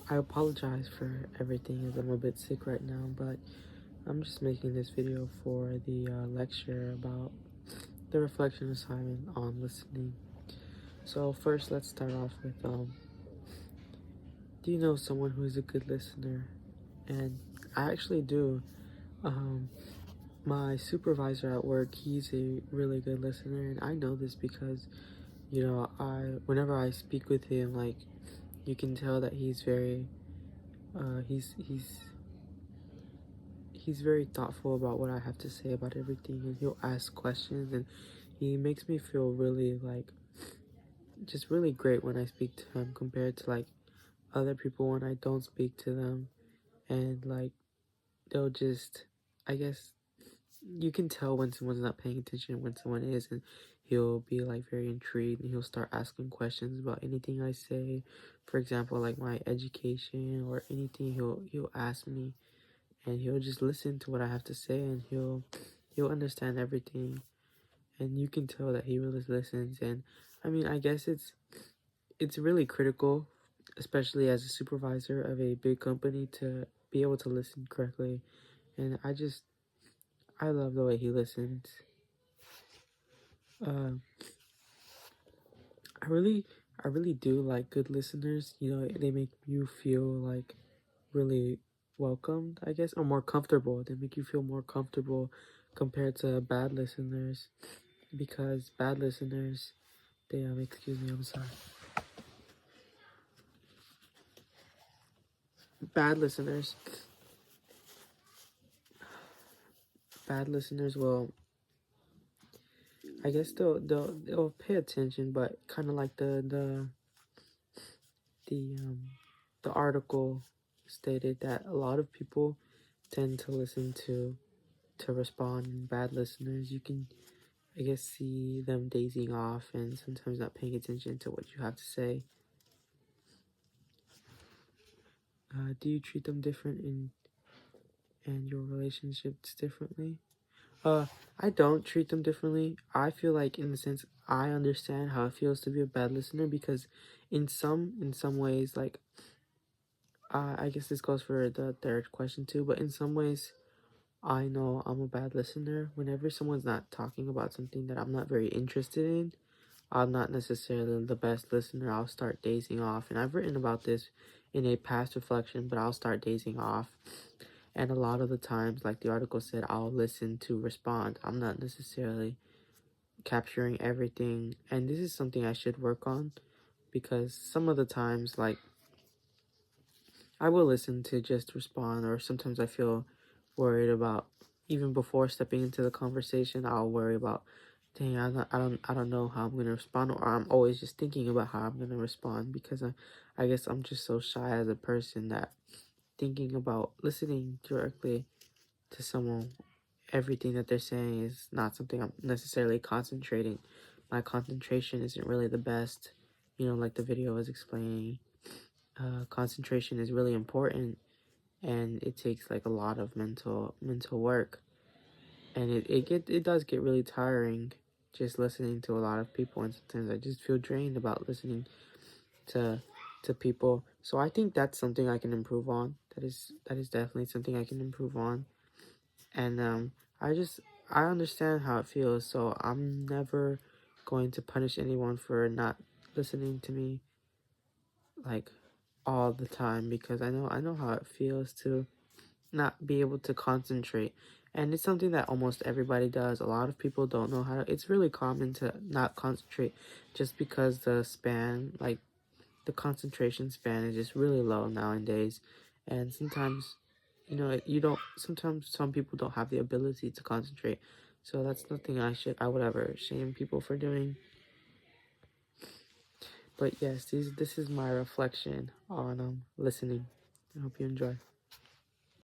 I apologize for everything as I'm a bit sick right now, but I'm just making this video for the lecture about the reflection assignment on listening. So first, let's start off with, do you know someone who is a good listener? And I actually do. Um, my supervisor at work, he's a really good listener, and I know this because, whenever I speak with him, like, you can tell that he's very, he's very thoughtful about what I have to say about everything, and he'll ask questions, and he makes me feel really like just really great when I speak to him compared to like other people when I don't speak to them. And like they'll just, I guess you can tell when someone's not paying attention, when someone is, and he'll be like very intrigued, and he'll start asking questions about anything I say. For example, like my education or anything, he'll ask me, and he'll just listen to what I have to say, and he'll understand everything, and you can tell that he really listens. And I mean, I guess it's really critical, especially as a supervisor of a big company, to be able to listen correctly. And I love the way he listens. uh I really I really do like good listeners. They make you feel like really welcomed, I guess, or more comfortable. They make you feel more comfortable compared to bad listeners, because bad listeners, they excuse me, I'm sorry. Bad listeners, bad listeners will, I guess they'll pay attention, but kind of like the article stated that a lot of people tend to listen to respond, and bad listeners, you can, I guess, see them dazing off and sometimes not paying attention to what you have to say. Do you treat them different in and your relationships differently? Uh, I don't treat them differently. I feel like, in the sense, I understand how it feels to be a bad listener, because in some ways, like, I guess this goes for the third question too, but in some ways, I know I'm a bad listener. Whenever someone's not talking about something that I'm not very interested in, I'm not necessarily the best listener. I'll start dazing off. And I've written about this in a past reflection, but I'll start dazing off. And a lot of the times, like the article said, I'll listen to respond. I'm not necessarily capturing everything. And this is something I should work on, because some of the times, like, I will listen to just respond, or sometimes I feel worried about, even before stepping into the conversation, I'll worry about, dang, I don't know how I'm gonna respond, or I'm always just thinking about how I'm gonna respond, because I guess I'm just so shy as a person that thinking about listening directly to someone, everything that they're saying is not something I'm necessarily concentrating. My concentration isn't really the best, like the video was explaining. Concentration is really important, and it takes like a lot of mental work, and it does get really tiring just listening to a lot of people, and sometimes I just feel drained about listening to people. So I think that's something I can improve on. That is definitely something I can improve on. And I understand how it feels, so I'm never going to punish anyone for not listening to me, like, all the time, because I know how it feels to not be able to concentrate. And it's something that almost everybody does. A lot of people don't know how to, it's really common to not concentrate, just because the span, like the concentration span, is just really low nowadays. And sometimes, you don't, sometimes some people don't have the ability to concentrate. So that's nothing I would ever shame people for doing. But yes, this is my reflection on listening. I hope you enjoy.